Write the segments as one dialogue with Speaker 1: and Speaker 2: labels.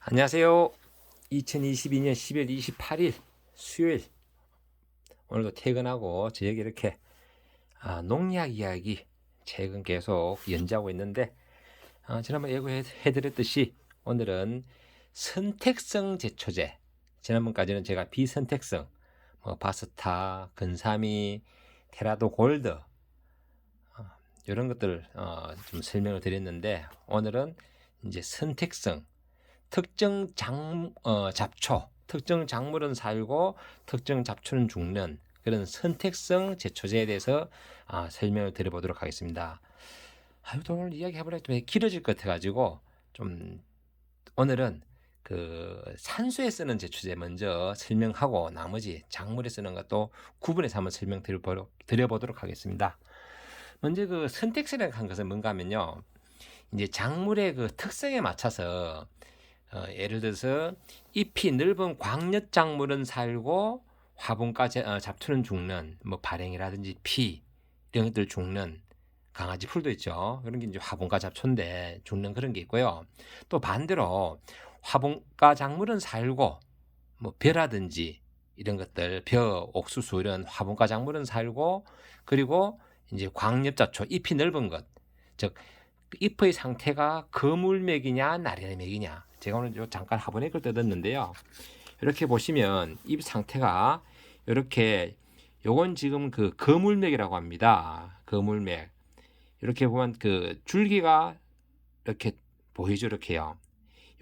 Speaker 1: 안녕하세요. 2022년 10월 28일 수요일, 오늘도 퇴근하고 저녁에 이렇게 농약 이야기 최근 계속 연재하고 있는데, 지난번 예고해드렸듯이 오늘은 선택성 제초제, 지난번까지는 제가 비선택성 바스타, 근사미, 테라도 골드 이런 것들 좀 설명을 드렸는데, 오늘은 이제 선택성, 특정 잡초, 특정 작물은 살고 특정 잡초는 죽는 그런 선택성 제초제에 대해서 설명을 드려보도록 하겠습니다. 또 오늘 이야기 해보려면 좀 길어질 것 같아가지고 좀 오늘은 그 산소에 쓰는 제초제 먼저 설명하고 나머지 작물에 쓰는 것도 구분해서 한번 드려보도록 하겠습니다. 먼저 그 선택성이라는 것은 뭔가 하면요, 이제 작물의 그 특성에 맞춰서 예를 들어서 잎이 넓은 광엽 작물은 살고 화분과 잡초는 죽는, 뭐 발행이라든지 피 이런 것들 죽는, 강아지 풀도 있죠. 그런 게 이제 화분과 잡초인데 죽는 그런 게 있고요. 또 반대로 화분과 작물은 살고 뭐 벼라든지 이런 것들, 벼, 옥수수 이런 화분과 작물은 살고, 그리고 이제 광엽 잡초, 잎이 넓은 것, 즉 잎의 상태가 거물맥이냐 나리맥이냐, 제가 오늘 잠깐 화분에 걸 뜯었는데요, 이렇게 보시면 잎 상태가 이렇게, 요건 지금 그 거물맥이라고 합니다. 거물맥. 이렇게 보면 그 줄기가 이렇게 보이죠, 이렇게요.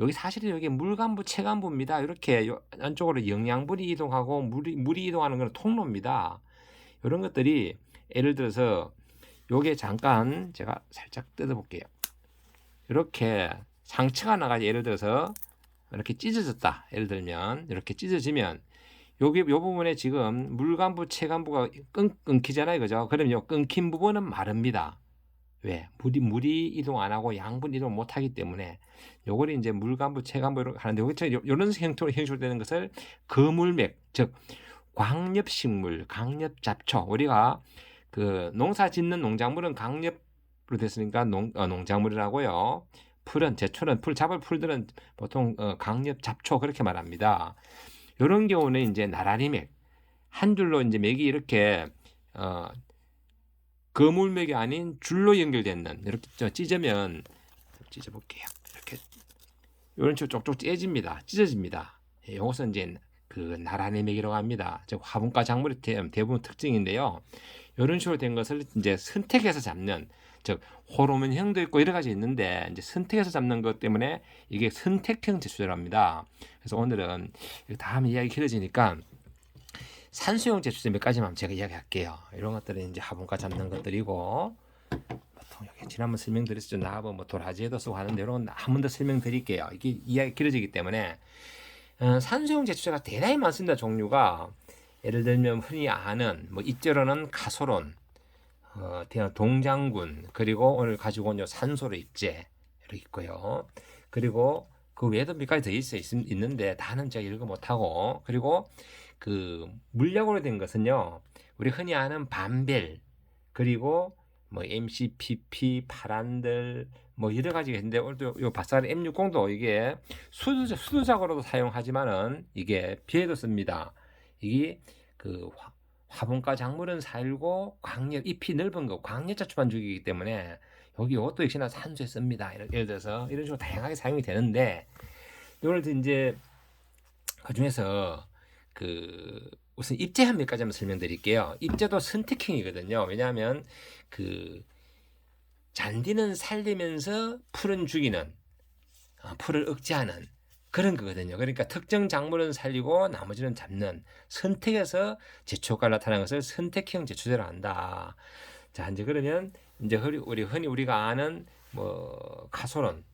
Speaker 1: 여기 사실은 여기 물간부, 체간부입니다. 이렇게 안쪽으로 영양분이 이동하고 물이 이동하는 건 통로입니다. 이런 것들이 예를 들어서 요게 잠깐 제가 살짝 뜯어볼게요. 이렇게 상처가 나가지고 예를 들어서 이렇게 찢어졌다. 예를 들면 이렇게 찢어지면 여기 요 부분에 지금 물간부, 체간부가 끊기잖아요, 그죠? 그럼 요 끊긴 부분은 마릅니다. 왜? 물이 이동 안 하고 양분 이동 못 하기 때문에 요걸 이제 물간부, 체간부로 하는데, 요런 형태로 형성되는 것을 거물맥, 즉 광엽식물, 강엽잡초. 우리가 그 농사 짓는 농작물은 강엽으로 됐으니까 농작물이라고요. 풀은, 제초는, 잡을 풀들은 보통 강엽잡초 그렇게 말합니다. 이런 경우는 이제 나란히 맥, 한 줄로 이제 맥이 이렇게 거물맥이 아닌 줄로 연결되는, 이렇게 찢으면, 찢어볼게요. 이렇게 이런 식으로 쪽쪽 찢어집니다. 이것은 이제 그 나란히 맥이라고 합니다. 즉 화분과 작물의 대부분 특징인데요. 이런 식으로 된 것을 이제 선택해서 잡는, 즉 호르몬형도 있고 여러 가지 있는데 이제 선택해서 잡는 것 때문에 이게 선택형 제초제랍니다. 그래서 오늘은 다음 이야기 길어지니까 산수용 제초제 몇 가지만 제가 이야기할게요. 이런 것들은 이제 화분과 잡는 것들이고, 보통 여기 지난번 설명드렸죠. 나하고 뭐 도라지에도 쓰고 하는데 이런 건 한 번 더 설명드릴게요. 이게 이야기 길어지기 때문에. 산수용 제초제가 대단히 많습니다. 종류가. 예를 들면 흔히 아는 뭐 잎재로는 가소론, 동장군, 그리고 오늘 가지고 온 산소로 잎제 이렇게 있고요. 그리고 그 외에도 몇 가지 더 있는데 다는 제가 읽어 못하고, 그리고 그 물약으로 된 것은요, 우리 흔히 아는 반벨, 그리고 뭐 MCPP, 파란들, 뭐 여러 가지가 있는데, 오늘도 요 바사르 M60도 이게 수도작으로도 사용하지만은 이게 비에도 씁니다. 이게 그 화분과 작물은 살고 광엽, 잎이 넓은 거, 광엽자초만 죽이기 때문에 여기 이것도 역시나 산소에 씁니다. 예를 들어서 이런 식으로 다양하게 사용이 되는데, 이걸 이제 그 중에서 그 우선 입제 한 몇 가지 한번 설명드릴게요. 입제도 선택형이거든요. 왜냐하면 그 잔디는 살리면서 풀은 죽이는, 풀을 억제하는 그런 거거든요. 그러니까 특정 작물은 살리고 나머지는 잡는, 선택해서 제초 효과가 나타나는 것을 선택형 제초제로 한다. 자, 이제 그러면 이제 흔히 우리가 아는 뭐 가소론,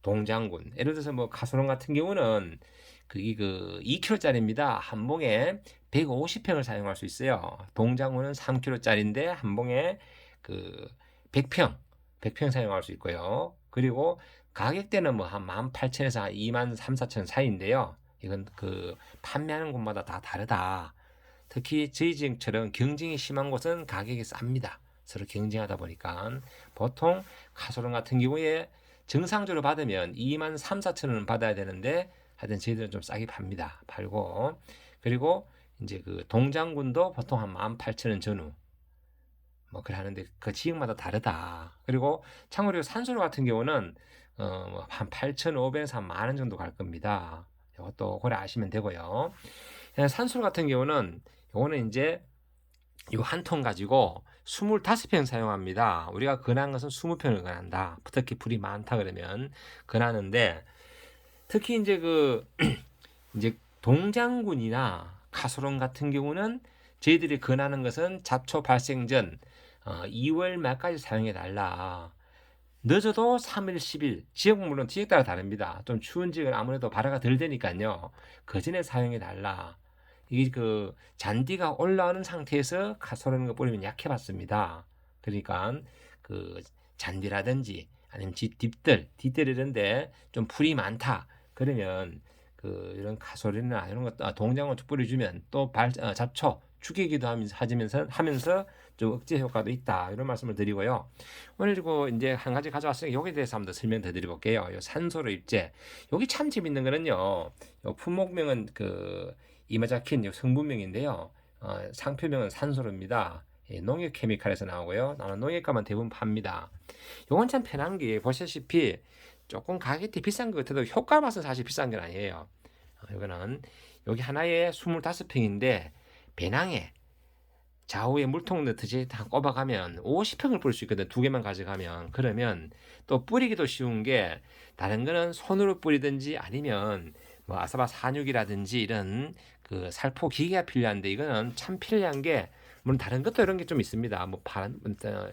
Speaker 1: 동장군, 예를 들어서 뭐 가소론 같은 경우는 그게 그 2kg짜리입니다. 한 봉에 150평을 사용할 수 있어요. 동장군은 3kg짜리인데 한 봉에 그 100평 사용할 수 있고요. 그리고 가격대는 뭐 한 18,000에서 2만 3, 4천 사이인데요. 이건 그 판매하는 곳마다 다 다르다. 특히 저희 지역처럼 경쟁이 심한 곳은 가격이 쌉니다. 서로 경쟁하다 보니까 보통 가소론 같은 경우에 정상적으로 받으면 2만 3, 4천 원은 받아야 되는데 하여튼 저희들은 좀 싸게 팝니다. 팔고 그리고 이제 그 동장군도 보통 한 18,000원 전후 뭐 그래 하는데 그 지역마다 다르다. 그리고 참고로 산소로 같은 경우는 한 8,500에서 한 만 원 정도 갈 겁니다. 이것도 고려 하시면 되고요. 산소 같은 경우는 요거는 이제 요 한 통 가지고 25평 사용합니다. 우리가 권한 것은 20평을 권한다. 특히 불이 많다 그러면 권하는데 특히 이제 이제 동장군이나 가소론 같은 경우는 저희들이 권하는 것은 잡초 발생 전 2월 말까지 사용해 달라. 늦어도 3일, 10일. 지역 물론 지역 따라 다릅니다. 좀 추운 지역은 아무래도 발화가 덜 되니까요. 그 전에 사용해 달라. 이게 잔디가 올라오는 상태에서 가소로는 거 뿌리면 약해 받습니다. 그러니까 잔디라든지 아니면 집 뒷뜰 이런데 좀 풀이 많다. 그러면 이런 가소리나 이런 것 동장을 뿌려주면 또 잡초 죽이기도 하면서 좀 억제 효과도 있다. 이런 말씀을 드리고요. 오늘 그리고 이제 한 가지 가져왔으니까 여기에 대해서 한번 더 설명 더 드려볼게요. 요 산소로 입제. 여기 참 재밌는 거는요. 요 품목명은 이마자킨 성분명인데요. 상표명은 산소로입니다. 농협 케미칼에서 나오고요. 농협가만 대부분 팝니다. 요건 참 편한 게 보시다시피 조금 가격이 비싼 것 같아도 효과 맛은 사실 비싼 건 아니에요. 이거는 여기 하나에 25평인데 배낭에 좌우에 물통 넣듯이 다 꼽아가면 50평을 뿌릴 수 있거든. 두 개만 가져가면. 그러면 또 뿌리기도 쉬운 게 다른 거는 손으로 뿌리든지 아니면 뭐 아사바 산육이라든지 이런 살포 기계가 필요한데 이거는 참 편리한 게 물론 다른 것도 이런 게 좀 있습니다. 뭐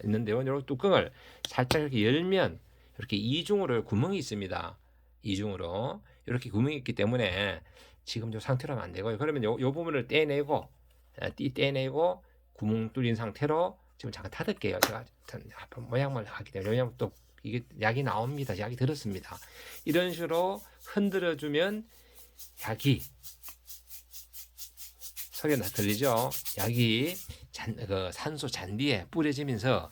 Speaker 1: 있는데요. 이런 뚜껑을 살짝 이렇게 열면 이렇게 이중으로 구멍이 있습니다. 이중으로 이렇게 구멍이 있기 때문에 지금 저 상태로 하면 안 되고요. 그러면 요 부분을 떼내고 구멍 뚫린 상태로 지금 잠깐 닫을게요. 제가 한번 모양을 하기 때문에 왜냐면 또 이게 약이 나옵니다. 약이 들었습니다. 이런 식으로 흔들어주면 약이 소리가 들리죠? 약이 산소 잔디에 뿌려지면서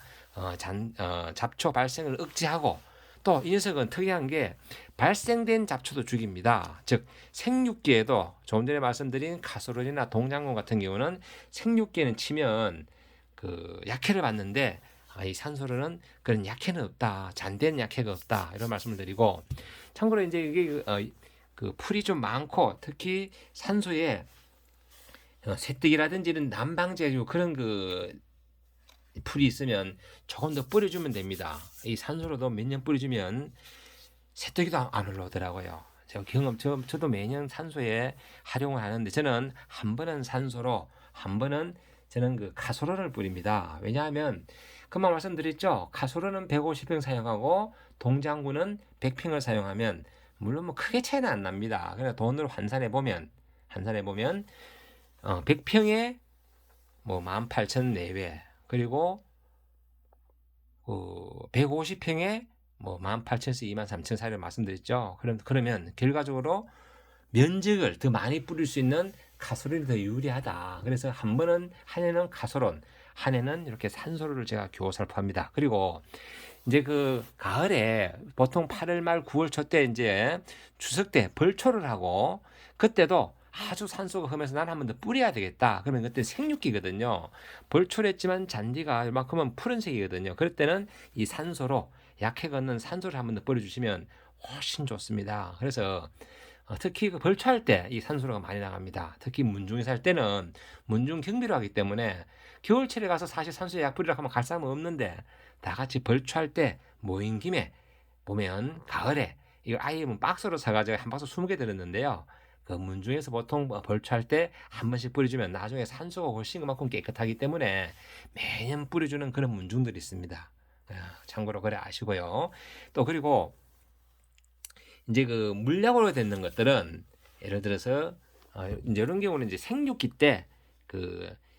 Speaker 1: 잡초 발생을 억제하고 또 이 녀석은 특이한 게 발생된 잡초도 죽입니다. 즉 생육기에도 조금 전에 말씀드린 가소론이나 동장군 같은 경우는 생육기에는 치면 약해를 받는데 이 산소로는 그런 약해는 없다. 잔디에는 약해가 없다. 이런 말씀을 드리고 참고로 이제 이게 풀이 좀 많고 특히 산소에 새뜨기라든지 이런 난방제 그런 풀이 있으면 조금 더 뿌려주면 됩니다. 이 산소로도 몇 년 뿌려주면 새뜨기도 안 올라오더라고요. 저도 매년 산소에 활용을 하는데 저는 한 번은 산소로 한 번은 저는 가소로를 뿌립니다. 왜냐하면 금방 말씀드렸죠. 가소로는 150평 사용하고 동장군은 100평을 사용하면 물론 뭐 크게 차이는 안 납니다. 그냥 돈으로 환산해 보면 100평에 뭐 18,000 내외 그리고 150평에 뭐 18,000에서 23,000 사이를 말씀드렸죠. 그러면 결과적으로 면적을 더 많이 뿌릴 수 있는 가소론이 더 유리하다. 그래서 한 해는 가소론, 한 해는 이렇게 산소로를 제가 교살포합니다. 그리고 이제 가을에 보통 8월 말 9월 초 때 이제 추석 때 벌초를 하고 그때도 아주 산소가 험해서 난 한 번 더 뿌려야 되겠다. 그러면 그때 생육기거든요. 벌초를 했지만 잔디가 이만큼은 푸른색이거든요. 그럴 때는 이 산소로 약해 걷는 산소를 한 번 더 뿌려주시면 훨씬 좋습니다. 그래서 특히 벌초할 때 이 산소로가 많이 나갑니다. 특히 문중에 살 때는 문중 경비로 하기 때문에 겨울철에 가서 사실 산소에 약 뿌리라고 하면 갈 사람은 없는데 다 같이 벌초할 때 모인 김에 보면 가을에 이거 아예 박스로 사가지고 한 박스 20개 들었는데요. 문중에서 보통 벌초할 때 한 번씩 뿌려주면 나중에 산소가 훨씬 그만큼 깨끗하기 때문에 매년 뿌려주는 그런 문중들이 있습니다. 참고로 그래 아시고요. 또 그리고 이제 물약으로 되는 것들은 예를 들어서 이제 이런 경우는 이제 생육기 때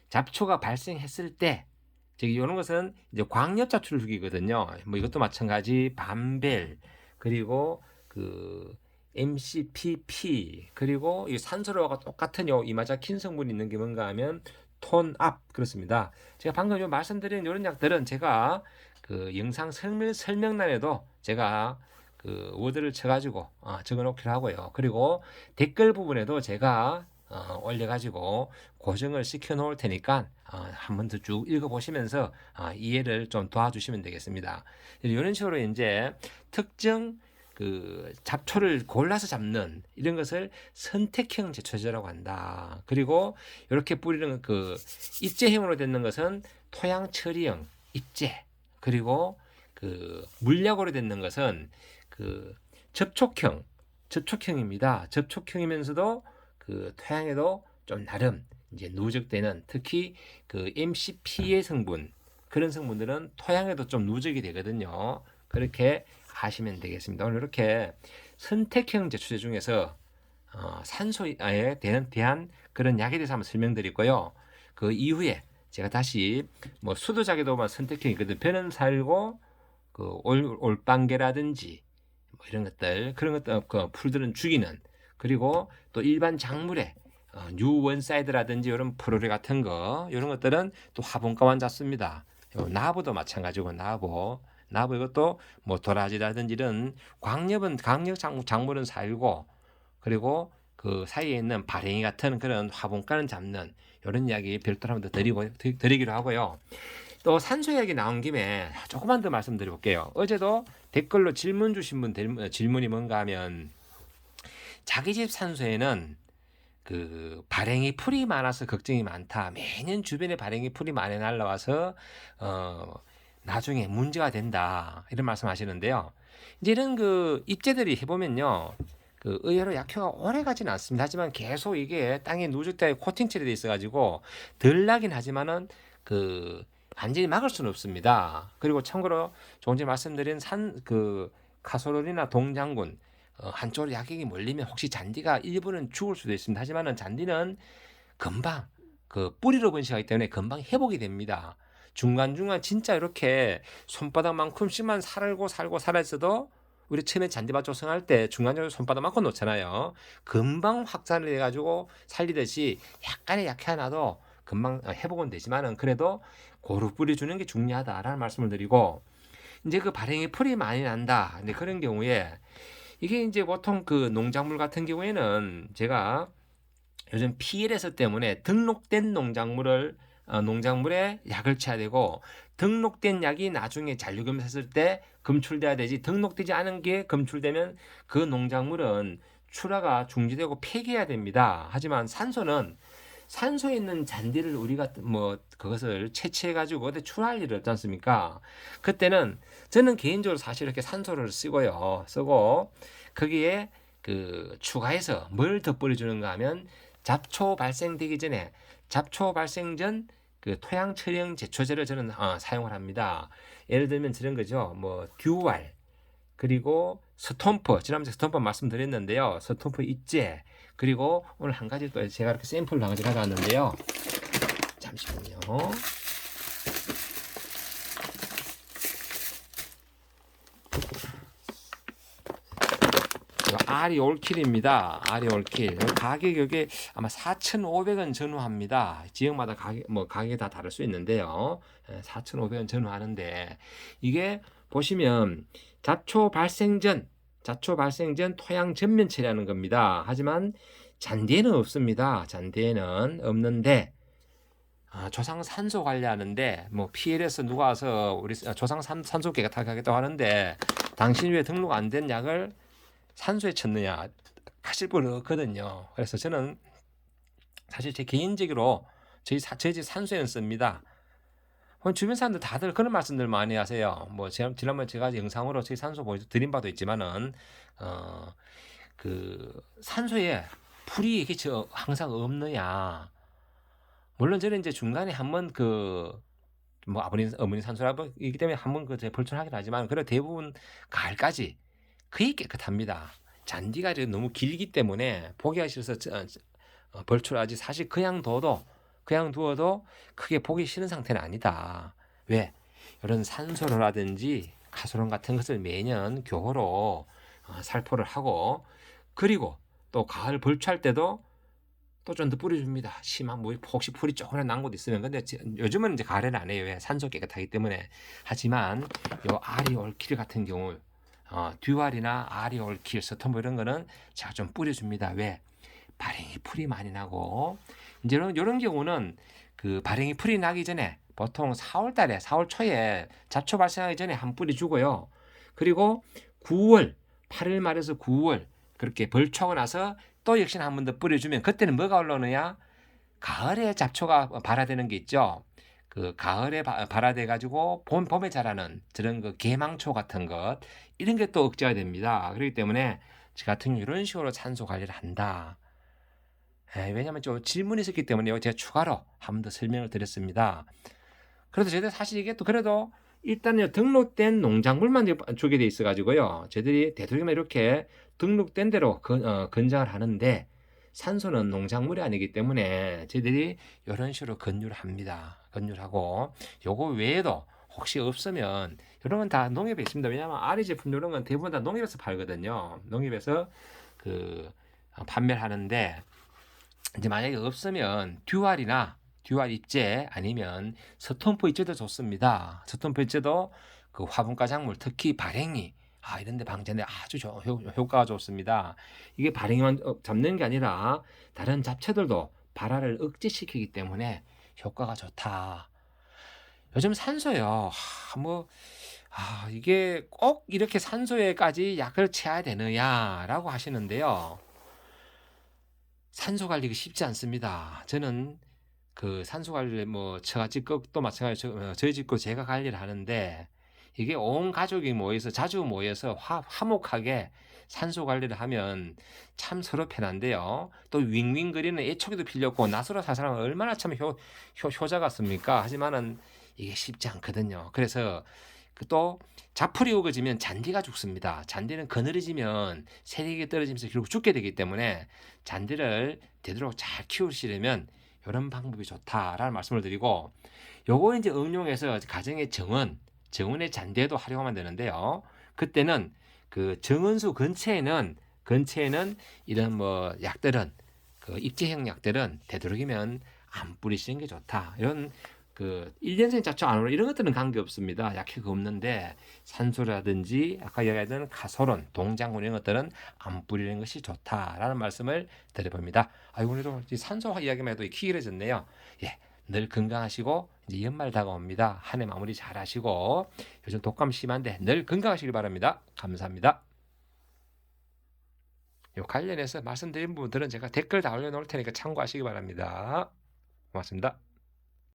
Speaker 1: 잡초가 발생했을 때 즉 이런 것은 이제 광역 잡초를 죽이거든요. 뭐 이것도 마찬가지 밤벨 그리고 MCPP 그리고 이 산소로와 똑같은 이마자킨 성분이 있는 게 뭔가 하면 톤압 그렇습니다. 제가 방금 말씀드린 이런 약들은 제가 영상 설명란에도 제가 그 워드를 쳐가지고 적어놓기로 하고요. 그리고 댓글 부분에도 제가 올려가지고 고정을 시켜 놓을 테니까 한 번 더 쭉 읽어보시면서 이해를 좀 도와주시면 되겠습니다. 이런 식으로 이제 특정 그 잡초를 골라서 잡는 이런 것을 선택형 제초제라고 한다. 그리고 이렇게 뿌리는 그 입제형으로 되는 것은 토양 처리형 입제. 그리고 그 물약으로 되는 것은 그 접촉형입니다. 접촉형이면서도 그 토양에도 좀 나름 이제 누적되는 특히 그 MCP의 성분 그런 성분들은 토양에도 좀 누적이 되거든요. 그렇게 하시면 되겠습니다. 오늘 이렇게 선택형 제초제 중에서 산소에 대한 그런 약에 대해서 한번 설명드리고요. 그 이후에 제가 다시 뭐 수도자기도만 선택형이거든. 벼는 살고 그 올방개라든지 뭐 이런 것들 그런 것들 그 풀들은 죽이는 그리고 또 일반 작물에 뉴원사이드라든지 이런 프로레 같은 거 이런 것들은 또 화분가만 잡습니다. 나무도 마찬가지고 나무 이것도 뭐 도라지라든지 이런 강력 작물은 살고 그리고 그 사이에 있는 발행이 같은 그런 화분가는 잡는 이런 이야기 별도로 한번 더 드리기로 하고요. 또 산소 이야기 나온 김에 조금만 더 말씀드려볼게요. 어제도 댓글로 질문 주신 분 질문이 뭔가 하면 자기 집 산소에는 그 발행이 풀이 많아서 걱정이 많다. 매년 주변에 발행이 풀이 많이 날라와서 나중에 문제가 된다. 이런 말씀하시는데요. 이제 이런 그 입제들이 해보면요. 그 의외로 약효가 오래 가지는 않습니다. 하지만 계속 이게 땅에 누적되어 코팅 처리돼 있어가지고 덜 나긴 하지만은 그 완전히 막을 수는 없습니다. 그리고 참고로 조금 전에 말씀드린 그 카소롤이나 동장군 한쪽으로 약액이 몰리면 혹시 잔디가 일부는 죽을 수도 있습니다. 하지만은 잔디는 금방 그 뿌리로 번식하기 때문에 금방 회복이 됩니다. 중간중간 진짜 이렇게 손바닥만큼씩만 살고 살아있어도 우리 처음에 잔디밭 조성할 때 중간중간 손바닥만큼 놓잖아요. 금방 확산이 돼가지고 살리듯이 약간의 약해 하나도 금방 회복은 되지만은 그래도 고루 뿌려주는 게 중요하다라는 말씀을 드리고 이제 그 발행이 풀이 많이 난다. 근데 그런 경우에 이게 이제 보통 그 농작물 같은 경우에는 제가 요즘 PLS 때문에 등록된 농작물에 약을 쳐야 되고 등록된 약이 나중에 잔류검사했을 때 검출돼야 되지 등록되지 않은 게 검출되면 그 농작물은 출하가 중지되고 폐기해야 됩니다. 하지만 산소에 있는 잔디를 우리가 뭐 그것을 채취해 가지고 어디 출하할 일이 없지 않습니까? 그때는 저는 개인적으로 사실 이렇게 산소를 쓰고 거기에 그 추가해서 뭘 더 뿌려주는가 하면 잡초 발생되기 전에 잡초 발생 전 그 토양 처리형 제초제를 저는 사용을 합니다. 예를 들면 저런 거죠. 뭐 듀왈 그리고 스톰프 지난번에 스톰프 말씀드렸는데요. 스톰프 입제 그리고 오늘 한 가지 또 제가 이렇게 샘플을 한 가지 가져왔는데요. 잠시만요. 아리올킬입니다. 아리올킬 가격 여기 아마 4,500원 전후합니다. 지역마다 가격이 다 다를 수 있는데요. 4,500원 전후하는데 이게 보시면 잡초 발생 전 토양 전면 처리하는 겁니다. 하지만 잔디에는 없습니다. 잔디에는 없는데 조상 산소 관리하는데 뭐 PL에서 누가 와서 우리 조상 산소 개가타겠다고 하는데 당신 왜 등록 안 된 약을 산소에 쳤느냐 하실 분은 없거든요. 그래서 저는 사실 제 개인적으로 저희 집 산소에는 씁니다. 주변 사람들 다들 그런 말씀들 많이 하세요. 뭐 지난번에 제가 영상으로 저희 산소 드린 바도 있지만은 그 산소에 풀이 이게 항상 없느냐. 물론 저는 이제 중간에 한번 뭐 어머니 산소라기 때문에 한번 벌출하긴 하지만 그래 대부분 가을까지 거의 깨끗합니다. 잔디가 너무 길기 때문에 보기가 싫어서 벌출하지 사실 그냥 두어도 크게 보기 싫은 상태는 아니다. 왜? 이런 산소로라든지 가소론 같은 것을 매년 교호로 살포를 하고 그리고 또 가을 벌초할 때도 또 좀 더 뿌려줍니다. 심한 뭐 혹시 풀이 조금이라도 난 곳 있으면 근데 요즘은 이제 가을에는 안 해요. 왜? 산소 깨끗하기 때문에. 하지만 요 아리올킬 같은 경우 듀알이나 아리올킬, 스톰보 이런 거는 제가 좀 뿌려줍니다. 왜? 발행이 풀이 많이 나고 이제 이런 경우는 그 발행이 풀이 나기 전에 보통 4월 달에 4월 초에 잡초 발생하기 전에 한 뿌리 주고요. 그리고 9월 8월 말에서 9월 그렇게 벌초하고 나서 또 역시나 한 번 더 뿌려주면 그때는 뭐가 올라오느냐? 가을에 잡초가 발화되는 게 있죠. 그 가을에 발화돼 가지고 봄에 자라는 저런 그 개망초 같은 것 이런 게 또 억제가 됩니다. 그렇기 때문에 저 같은 경우 이런 식으로 산소 관리를 한다. 왜냐하면 좀 질문이 있었기 때문에 제가 추가로 한 번 더 설명을 드렸습니다. 그래도 저희들 사실 이게 또 그래도 일단은 등록된 농작물만 주게 돼 있어 가지고요. 저희들이 되도록이면 이렇게 등록된 대로 건장을 하는데 산소는 농작물이 아니기 때문에 저희들이 이런 식으로 건유를 합니다. 건유를 하고 요거 외에도 혹시 없으면 이런 건 다 농협에 있습니다. 왜냐하면 아리 제품 이런 건 대부분 다 농협에서 팔거든요. 농협에서 그 판매를 하는데 이제 만약에 없으면 듀알 입제 아니면 스톰프 입제도 좋습니다. 스톰프 입제도 그 화분가 작물 특히 발행이 이런 데 방제하는데 아주 효과가 좋습니다. 이게 발행이만 잡는 게 아니라 다른 잡채들도 발화를 억제시키기 때문에 효과가 좋다. 요즘 산소요. 이게 꼭 이렇게 산소에까지 약을 쳐야 되느냐라고 하시는데요. 산소 관리가 쉽지 않습니다. 저는 그 산소 관리를 제가 집도 마찬가지로 저희 집도 제가 관리를 하는데 이게 온 가족이 모여서 자주 모여서 화목하게 산소 관리를 하면 참 서로 편한데요. 또 윙윙거리는 애초기도 필요 없고 낯으로 살 사람은 얼마나 참 효자 같습니까? 하지만은 이게 쉽지 않거든요. 그래서 또 자풀이 우거지면 잔디가 죽습니다. 잔디는 그늘어지면 세력이 떨어지면서 결국 죽게 되기 때문에 잔디를 되도록 잘 키우시려면 이런 방법이 좋다라는 말씀을 드리고 요거 이제 응용해서 가정의 정원의 잔디에도 활용하면 되는데요. 그때는 그 정원수 근처에는 이런 약들은 그 입제형 약들은 되도록이면 안 뿌리시는 게 좋다. 이런 그 1년생 잡초 안으로 이런 것들은 관계없습니다. 약효가 없는데 산소라든지 아까 이야기했던 가소론, 동장군 이런 것들은 안 뿌리는 것이 좋다라는 말씀을 드려봅니다. 오늘도 산소 이야기만 해도 길어졌네요. 늘 건강하시고 이제 연말 다가옵니다. 한 해 마무리 잘 하시고 요즘 독감 심한데 늘 건강하시길 바랍니다. 감사합니다. 요 관련해서 말씀드린 부분들은 제가 댓글 다 올려놓을 테니까 참고하시기 바랍니다. 고맙습니다.